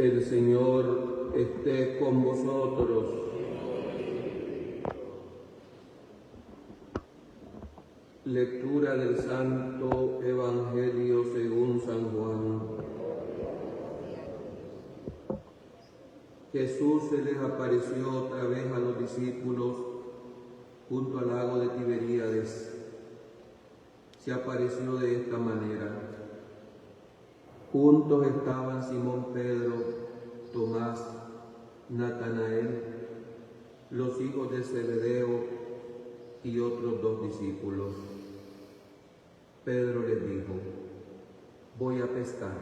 El Señor esté con vosotros. Lectura del Santo Evangelio según San Juan. Jesús se les apareció otra vez a los discípulos junto al lago de Tiberíades. Se apareció de esta manera. Juntos estaban Simón Pedro, Tomás, Natanael, los hijos de Zebedeo y otros 2 discípulos. Pedro les dijo: voy a pescar.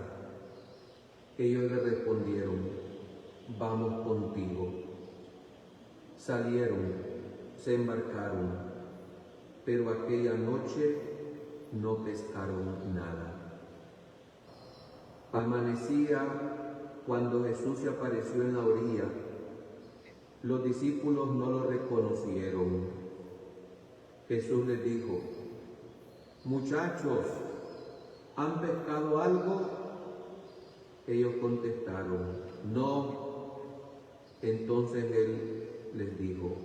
Ellos le respondieron: vamos contigo. Salieron, se embarcaron, pero aquella noche no pescaron nada. Amanecía cuando Jesús se apareció en la orilla. Los discípulos no lo reconocieron. Jesús les dijo: muchachos, ¿han pescado algo? Ellos contestaron: no. Entonces él les dijo: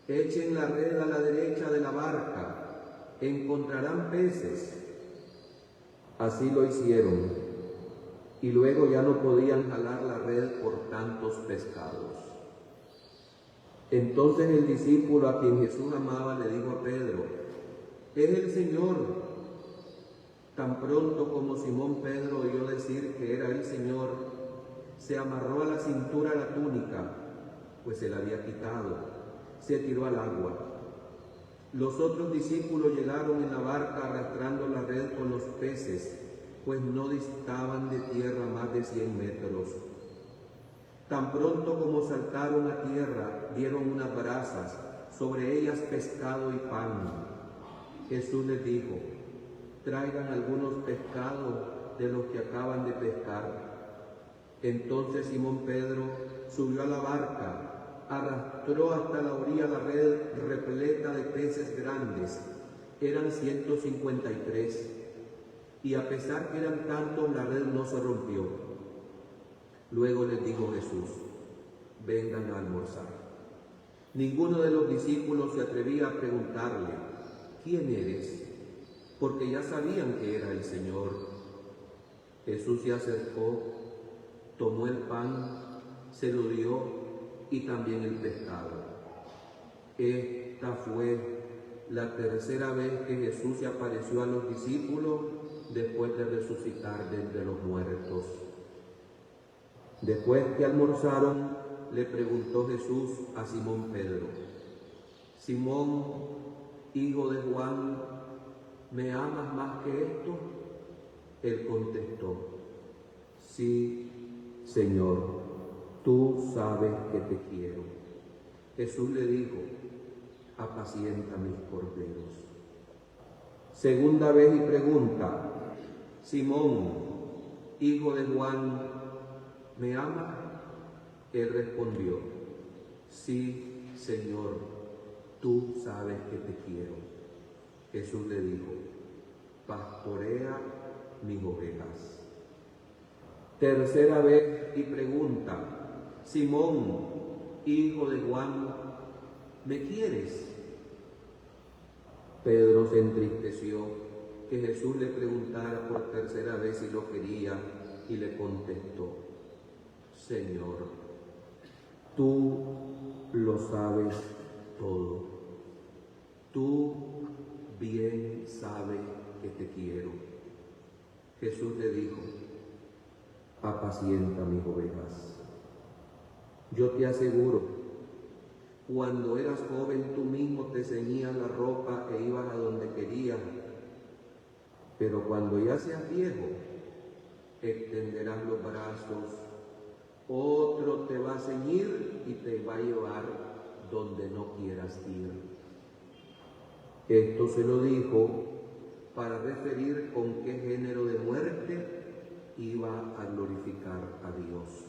echen la red a la derecha de la barca, encontrarán peces. Así lo hicieron, y luego ya no podían jalar la red por tantos pescados. Entonces el discípulo a quien Jesús amaba le dijo a Pedro: es el Señor. Tan pronto como Simón Pedro oyó decir que era el Señor, se amarró a la cintura la túnica, pues se la había quitado, se tiró al agua. Los otros discípulos llegaron en la barca arrastrando la red con los peces, pues no distaban de tierra más de 100 metros. Tan pronto como saltaron a tierra, vieron unas brasas, sobre ellas pescado y pan. Jesús les dijo: traigan algunos pescados de los que acaban de pescar. Entonces Simón Pedro subió a la barca, arrastró hasta la orilla la red repleta de peces grandes. Eran 153. Y a pesar que eran tantos, la red no se rompió. Luego les dijo Jesús: vengan a almorzar. Ninguno de los discípulos se atrevía a preguntarle: ¿quién eres? Porque ya sabían que era el Señor. Jesús se acercó, tomó el pan, se lo dio y también el pescado. Esta fue la tercera vez que Jesús se apareció a los discípulos después de resucitar de entre los muertos. Después que almorzaron, le preguntó Jesús a Simón Pedro: Simón, hijo de Juan, ¿me amas más que esto? Él contestó: sí, Señor, tú sabes que te quiero. Jesús le dijo: apacienta mis corderos. Segunda vez y pregunta: Simón, hijo de Juan, ¿me amas? Él respondió: sí, Señor, tú sabes que te quiero. Jesús le dijo: pastorea mis ovejas. Tercera vez y pregunta: Simón, hijo de Juan, ¿me quieres? Pedro se entristeció que Jesús le preguntara por tercera vez si lo quería y le contestó: Señor, tú lo sabes todo. Tú bien sabes que te quiero. Jesús le dijo: apacienta mis ovejas. Yo te aseguro, cuando eras joven tú mismo te ceñías la ropa e ibas a donde querías, pero cuando ya seas viejo, extenderás los brazos, otro te va a ceñir y te va a llevar donde no quieras ir. Esto se lo dijo para referir con qué género de muerte iba a glorificar a Dios.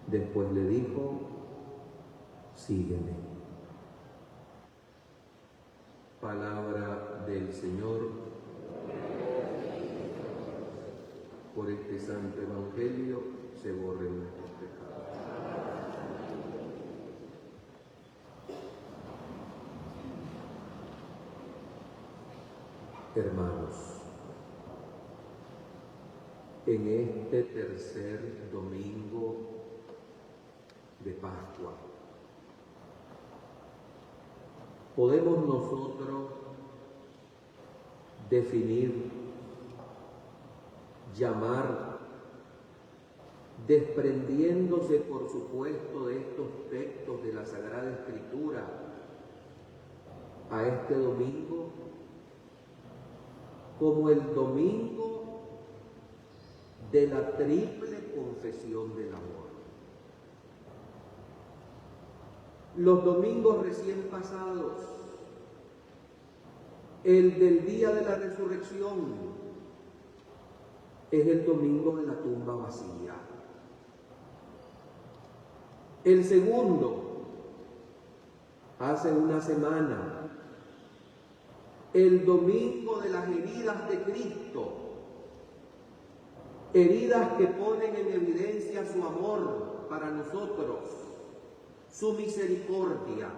Después le dijo: sígueme. Palabra del Señor. Por este santo evangelio se borren nuestros pecados. Hermanos, en este tercer domingo de Pascua, podemos nosotros definir, llamar, desprendiéndose por supuesto de estos textos de la Sagrada Escritura, a este domingo como el domingo de la triple confesión del amor. Los domingos recién pasados, el del día de la resurrección, es el domingo de la tumba vacía. El segundo, hace una semana, el domingo de las heridas de Cristo, heridas que ponen en evidencia su amor para nosotros, su misericordia.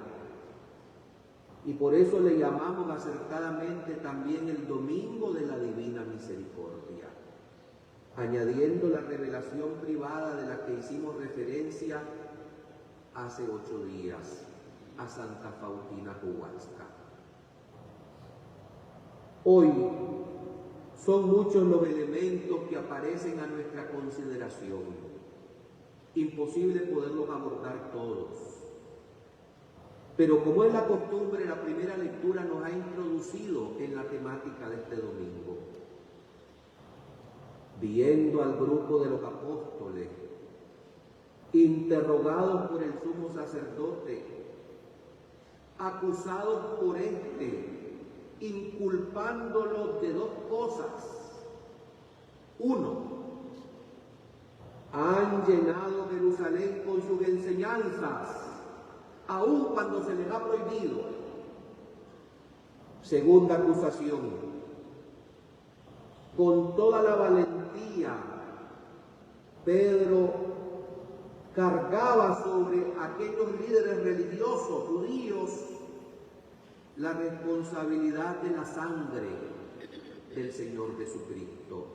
Y por eso le llamamos acertadamente también el domingo de la divina misericordia, añadiendo la revelación privada de la que hicimos referencia hace 8 días, a Santa Faustina Kowalska. Hoy son muchos los elementos que aparecen a nuestra consideración. Imposible poderlos abordar todos. Pero como es la costumbre, la primera lectura nos ha introducido en la temática de este domingo. Viendo al grupo de los apóstoles, interrogados por el sumo sacerdote, acusados por éste, inculpándolos de 2 cosas. 1, han llenado Jerusalén con sus enseñanzas, aun cuando se les ha prohibido. Segunda acusación, con toda la valentía, Pedro cargaba sobre aquellos líderes religiosos judíos la responsabilidad de la sangre del Señor Jesucristo.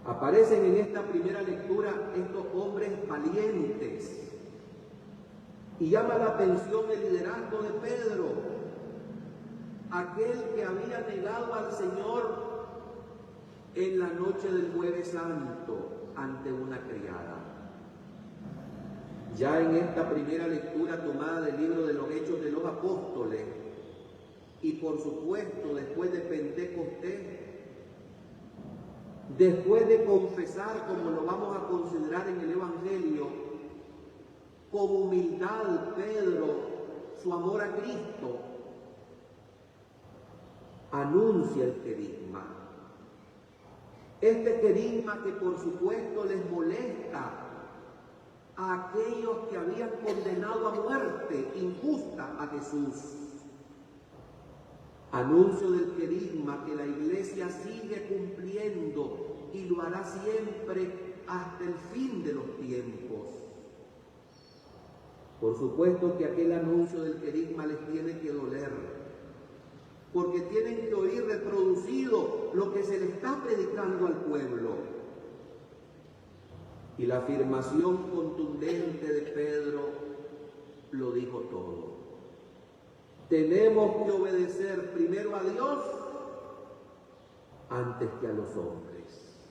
Aparecen en esta primera lectura estos hombres valientes y llama la atención el liderazgo de Pedro, aquel que había negado al Señor en la noche del Jueves Santo ante una criada. Ya en esta primera lectura tomada del libro de los Hechos de los Apóstoles, y por supuesto después de Pentecostés, después de confesar, como lo vamos a considerar en el Evangelio, con humildad Pedro su amor a Cristo, anuncia el querigma. Este querigma que por supuesto les molesta a aquellos que habían condenado a muerte injusta a Jesús. Anuncio del querigma que la Iglesia sigue cumpliendo y lo hará siempre hasta el fin de los tiempos. Por supuesto que aquel anuncio del querigma les tiene que doler, porque tienen que oír reproducido lo que se le está predicando al pueblo. Y la afirmación contundente de Pedro lo dijo todo. Tenemos que obedecer primero a Dios antes que a los hombres.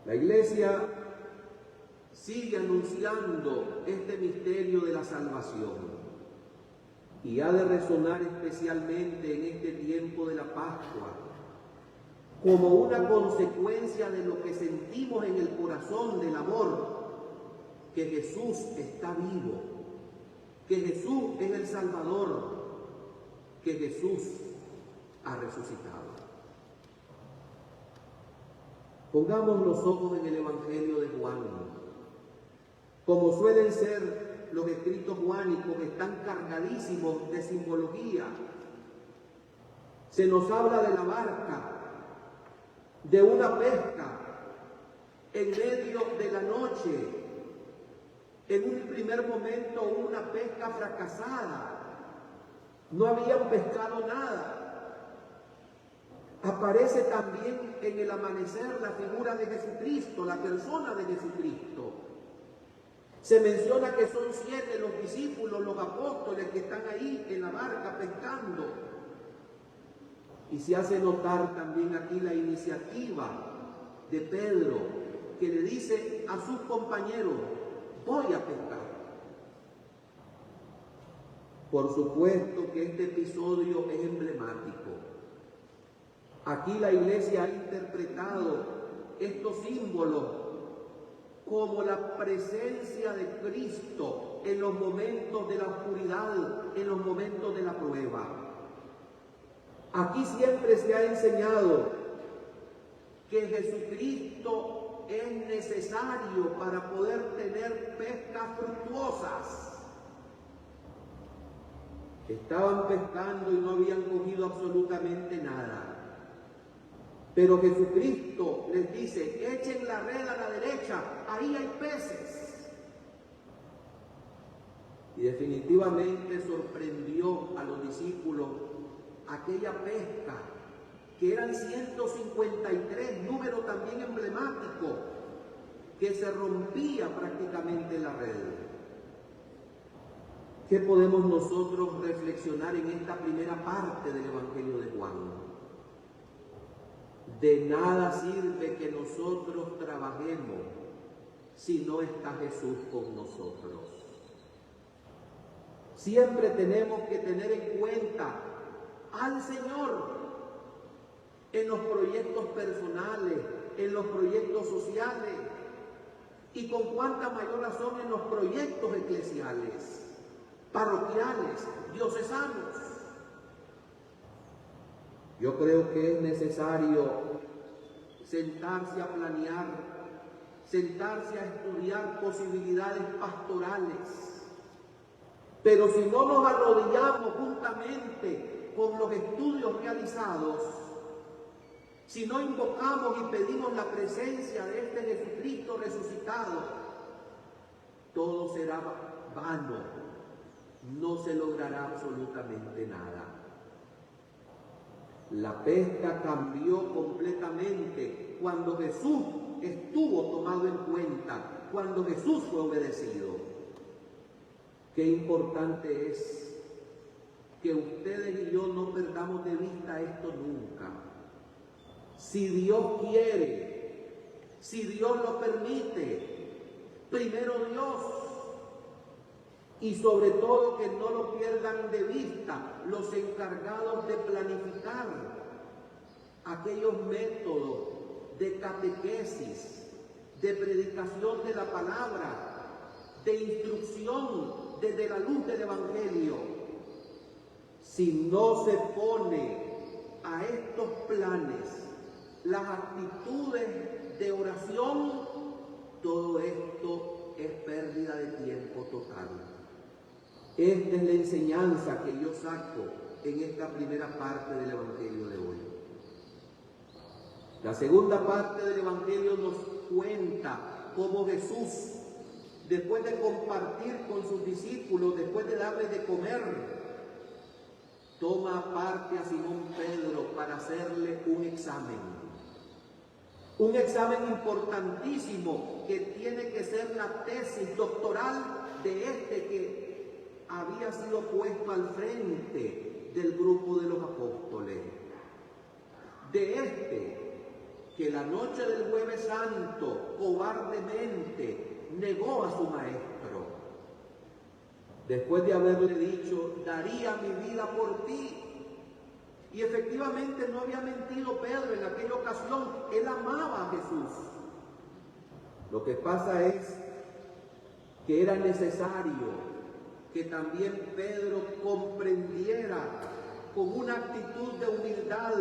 La Iglesia sigue anunciando este misterio de la salvación y ha de resonar especialmente en este tiempo de la Pascua como una consecuencia de lo que sentimos en el corazón del amor, que Jesús está vivo, que Jesús es el Salvador, que Jesús ha resucitado. Pongamos los ojos en el Evangelio de Juan. Como suelen ser los escritos juánicos, están cargadísimos de simbología. Se nos habla de la barca, de una pesca en medio de la noche. En un primer momento una pesca fracasada, no habían pescado nada. Aparece también en el amanecer la figura de Jesucristo, la persona de Jesucristo. Se menciona que son 7 los discípulos, los apóstoles que están ahí en la barca pescando. Y se hace notar también aquí la iniciativa de Pedro, que le dice a sus compañeros: voy a pescar. Por supuesto que este episodio es emblemático. Aquí la Iglesia ha interpretado estos símbolos como la presencia de Cristo en los momentos de la oscuridad, en los momentos de la prueba. Aquí siempre se ha enseñado que Jesucristo es necesario para poder tener pescas fructuosas. Estaban pescando y no habían cogido absolutamente nada. Pero Jesucristo les dice: echen la red a la derecha, ahí hay peces. Y definitivamente sorprendió a los discípulos aquella pesca, que eran 153, número también emblemático, que se rompía prácticamente la red. ¿Qué podemos nosotros reflexionar en esta primera parte del Evangelio de Juan? De nada sirve que nosotros trabajemos si no está Jesús con nosotros. Siempre tenemos que tener en cuenta al Señor en los proyectos personales, en los proyectos sociales y con cuánta mayor razón en los proyectos eclesiales, parroquiales, diocesanos. Yo creo que es necesario sentarse a planear, sentarse a estudiar posibilidades pastorales. Pero si no nos arrodillamos juntamente con los estudios realizados, si no invocamos y pedimos la presencia de este Jesucristo resucitado, todo será vano, no se logrará absolutamente nada. La pesca cambió completamente cuando Jesús estuvo tomado en cuenta, cuando Jesús fue obedecido. Qué importante es que ustedes y yo no perdamos de vista esto nunca. Si Dios quiere, si Dios lo permite, primero Dios. Y sobre todo que no lo pierdan de vista los encargados de planificar aquellos métodos de catequesis, de predicación de la palabra, de instrucción desde la luz del Evangelio. Si no se pone a estos planes las actitudes de oración, todo esto es pérdida de tiempo total. Esta es la enseñanza que yo saco en esta primera parte del Evangelio de hoy. La segunda parte del Evangelio nos cuenta cómo Jesús, después de compartir con sus discípulos, después de darles de comer, toma aparte a Simón Pedro para hacerle un examen. Un examen importantísimo que tiene que ser la tesis doctoral de este que había sido puesto al frente del grupo de los apóstoles. De este que la noche del Jueves Santo cobardemente negó a su maestro. Después de haberle dicho: daría mi vida por ti. Y efectivamente no había mentido Pedro en aquella ocasión. Él amaba a Jesús. Lo que pasa es que era necesario que también Pedro comprendiera con una actitud de humildad,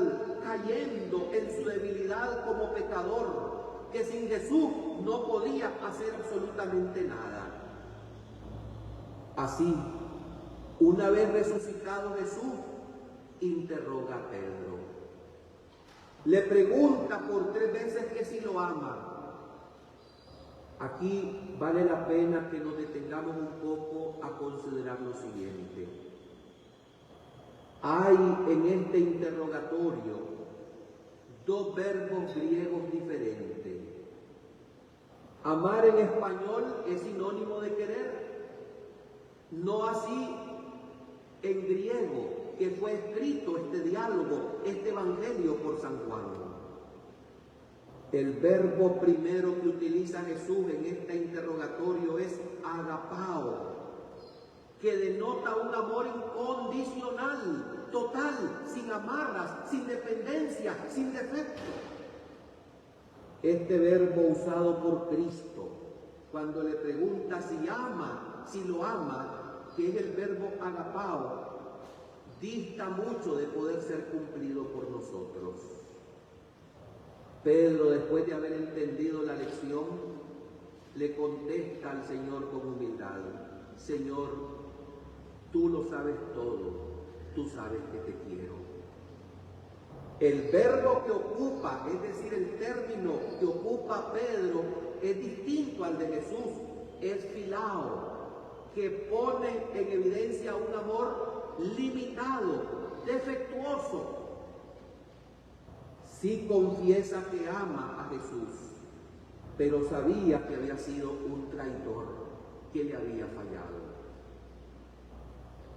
cayendo en su debilidad como pecador, que sin Jesús no podía hacer absolutamente nada. Así, una vez resucitado Jesús, interroga a Pedro: Le pregunta por 3 veces que si lo ama. Aquí vale la pena que nos detengamos un poco a considerar lo siguiente. Hay en este interrogatorio 2 verbos griegos diferentes. Amar en español es sinónimo de querer, no así en griego, que fue escrito este diálogo, este evangelio por San Juan. El verbo primero que utiliza Jesús en este interrogatorio es agapao, que denota un amor incondicional, total, sin amarras, sin dependencia, sin defecto. Este verbo usado por Cristo, cuando le pregunta si ama, si lo ama, que es el verbo agapao, dista mucho de poder ser cumplido por nosotros. Pedro, después de haber entendido la lección, le contesta al Señor con humildad: Señor, tú lo sabes todo, tú sabes que te quiero. El verbo que ocupa, es decir, el término que ocupa Pedro, es distinto al de Jesús, es filao, que pone en evidencia un amor limitado, defectuoso. Sí confiesa que ama a Jesús, pero sabía que había sido un traidor, que le había fallado.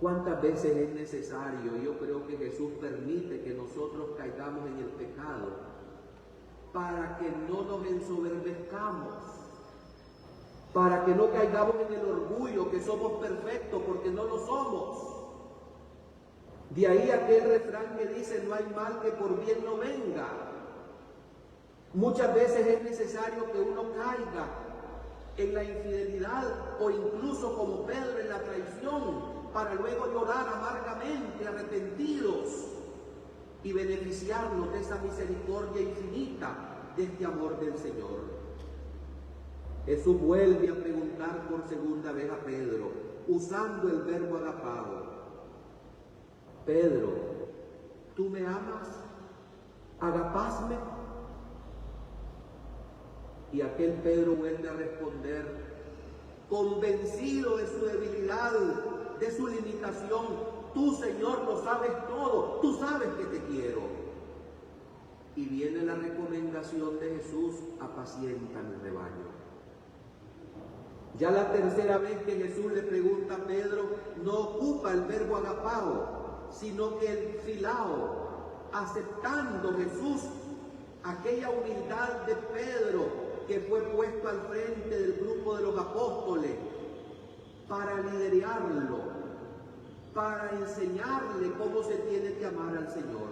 ¿Cuántas veces es necesario? Yo creo que Jesús permite que nosotros caigamos en el pecado para que no nos ensoberbezcamos, para que no caigamos en el orgullo que somos perfectos, porque no lo somos. De ahí aquel refrán que dice: no hay mal que por bien no venga. Muchas veces es necesario que uno caiga en la infidelidad o incluso como Pedro en la traición, para luego llorar amargamente, arrepentidos, y beneficiarnos de esa misericordia infinita, de este amor del Señor. Jesús vuelve a preguntar por segunda vez a Pedro, usando el verbo agapao: Pedro, ¿tú me amas? ¿Agapasme? Y aquel Pedro vuelve a responder, convencido de su debilidad, de su limitación: tú, Señor, lo sabes todo, tú sabes que te quiero. Y viene la recomendación de Jesús: apacienta mi rebaño. Ya la tercera vez que Jesús le pregunta a Pedro, no ocupa el verbo agapao, sino que el filao, aceptando Jesús aquella humildad de Pedro, que fue puesto al frente del grupo de los apóstoles para liderarlo, para enseñarle cómo se tiene que amar al Señor.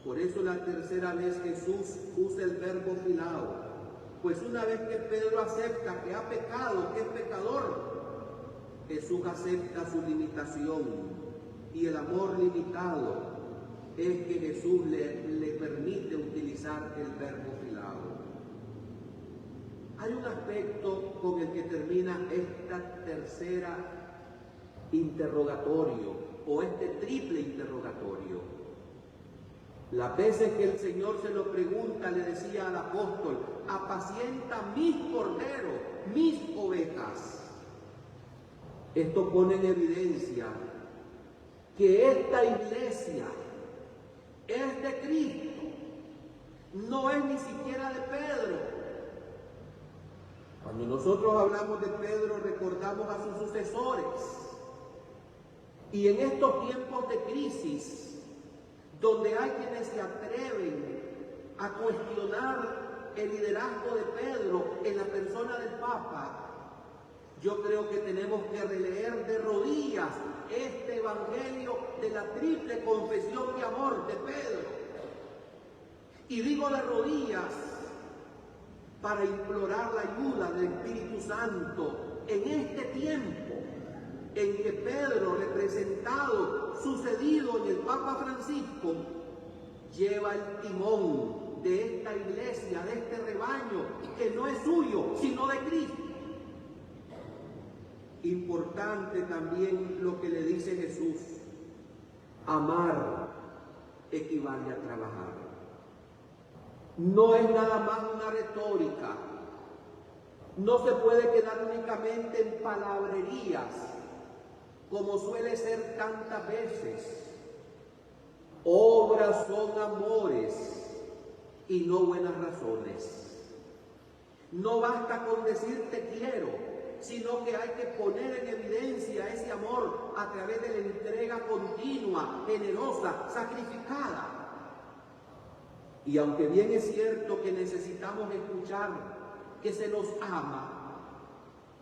Por eso la tercera vez Jesús usa el verbo filao, pues una vez que Pedro acepta que ha pecado, que es pecador, Jesús acepta su limitación, y el amor limitado es que Jesús le permite utilizar el verbo filao. Hay un aspecto con el que termina esta tercera interrogatorio, o este triple interrogatorio. Las veces que el Señor se lo pregunta, le decía al apóstol: apacienta mis corderos, mis ovejas. Esto pone en evidencia que esta iglesia es de Cristo, no es ni siquiera de Pedro. Cuando nosotros hablamos de Pedro, recordamos a sus sucesores. Y en estos tiempos de crisis, donde hay quienes se atreven a cuestionar el liderazgo de Pedro en la persona del Papa, yo creo que tenemos que releer de rodillas este evangelio de la triple confesión de amor de Pedro. Y digo de rodillas para implorar la ayuda del Espíritu Santo en este tiempo en que Pedro, representado, sucedido en el Papa Francisco, lleva el timón de esta iglesia, de este rebaño, que no es suyo, sino de Cristo. Importante también lo que le dice Jesús: amar equivale a trabajar. no es nada más una retórica. No se puede quedar únicamente en palabrerías, como suele ser tantas veces. Obras son amores y no buenas razones. No basta con decir te quiero, sino que hay que poner en evidencia ese amor a través de la entrega continua, generosa, sacrificada. Y aunque bien es cierto que necesitamos escuchar que se nos ama,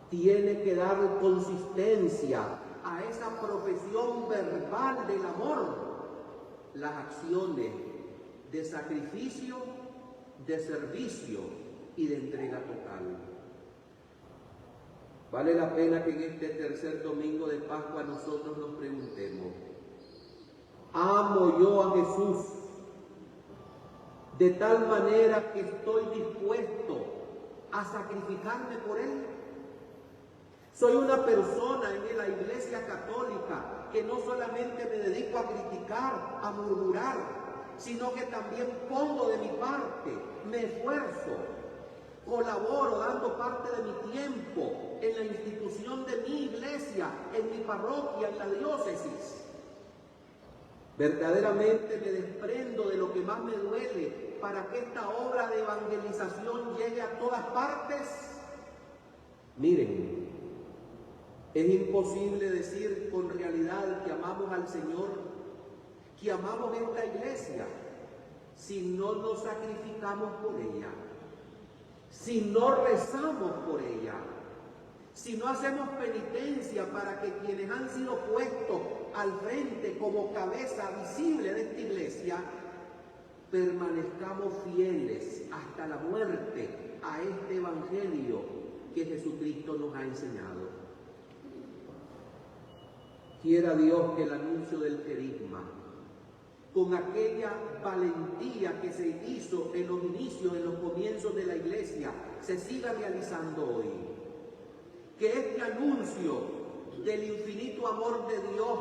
tiene que dar consistencia a esa profesión verbal del amor, las acciones de sacrificio, de servicio y de entrega total. Vale la pena que en este tercer domingo de Pascua nosotros nos preguntemos: ¿amo yo a Jesús de tal manera que estoy dispuesto a sacrificarme por Él? Soy una persona en la Iglesia Católica que no solamente me dedico a criticar, a murmurar, sino que también pongo de mi parte, me esfuerzo, colaboro dando parte de mi tiempo en la institución de mi iglesia, en mi parroquia, en la diócesis. Verdaderamente me desprendo de lo que más me duele para que esta obra de evangelización llegue a todas partes. Miren, es imposible decir con realidad que amamos al Señor, que amamos esta iglesia, si no nos sacrificamos por ella, si no rezamos por ella, si no hacemos penitencia para que quienes han sido puestos al frente como cabeza visible de esta iglesia, permanezcamos fieles hasta la muerte a este evangelio que Jesucristo nos ha enseñado. Quiera Dios que el anuncio del querigma, con aquella valentía que se hizo en los inicios, en los comienzos de la iglesia, se siga realizando hoy. Que este anuncio del infinito amor de Dios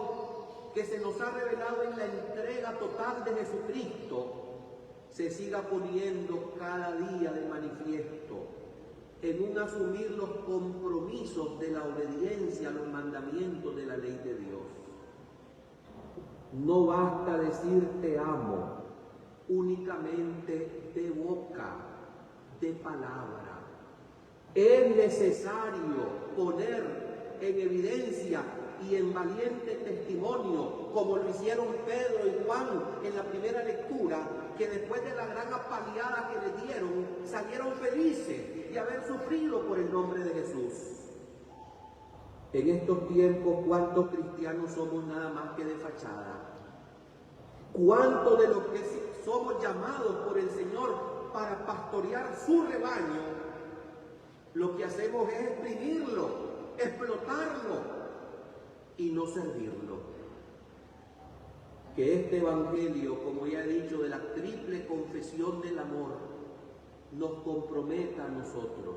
que se nos ha revelado en la entrega total de Jesucristo se siga poniendo cada día de manifiesto en un asumir los compromisos de la obediencia a los mandamientos de la ley de Dios. No basta decir te amo únicamente de boca, de palabra. Es necesario poner en evidencia y en valiente testimonio, como lo hicieron Pedro y Juan en la primera lectura, que después de la gran apaleada que le dieron, salieron felices de haber sufrido por el nombre de Jesús. En estos tiempos, ¿cuántos cristianos somos nada más que de fachada? ¿Cuántos de los que somos llamados por el Señor para pastorear su rebaño, lo que hacemos es exprimirlo, explotarlo y no servirlo? Que este evangelio, como ya he dicho, de la triple confesión del amor, nos comprometa a nosotros,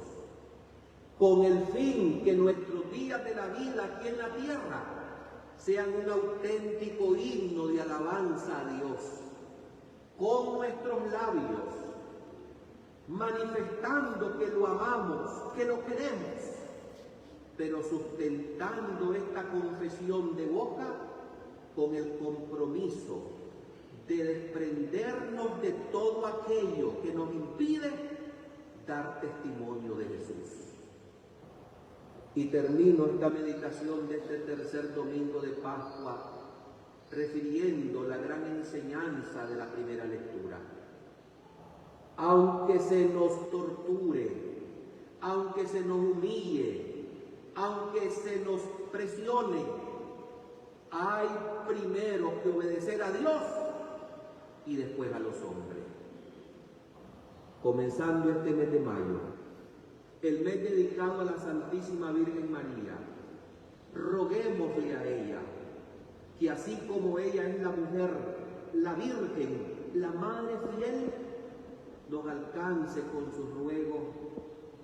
con el fin que nuestros días de la vida aquí en la tierra sean un auténtico himno de alabanza a Dios, con nuestros labios, manifestando que lo amamos, que lo queremos, pero sustentando esta confesión de boca con el compromiso de desprendernos de todo aquello que nos impide dar testimonio de Jesús. Y termino esta meditación de este tercer domingo de Pascua refiriendo la gran enseñanza de la primera lectura. Aunque se nos torture, aunque se nos humille, aunque se nos presione, hay primero que obedecer a Dios y después a los hombres. Comenzando este mes de mayo, el mes dedicado a la Santísima Virgen María, roguémosle a ella que así como ella es la mujer, la Virgen, la Madre fiel, nos alcance con sus ruegos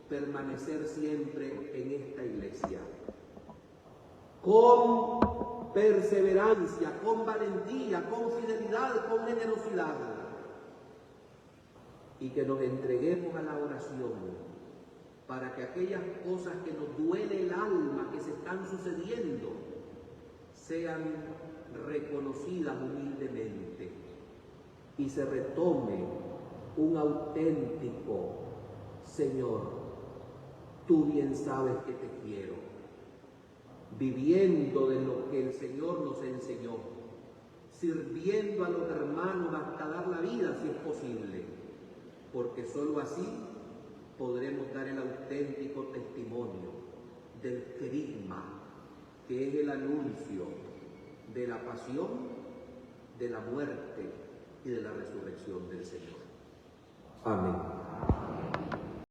permanecer siempre en esta iglesia. Con perseverancia, con valentía, con fidelidad, con generosidad. y que nos entreguemos a la oración para que aquellas cosas que nos duele el alma que se están sucediendo sean reconocidas humildemente y se retome un auténtico Señor, tú bien sabes que te quiero, viviendo de lo que el Señor nos enseñó, sirviendo a los hermanos hasta dar la vida si es posible, porque sólo así podremos dar el auténtico testimonio del querigma, que es el anuncio de la pasión, de la muerte y de la resurrección del Señor. Amén.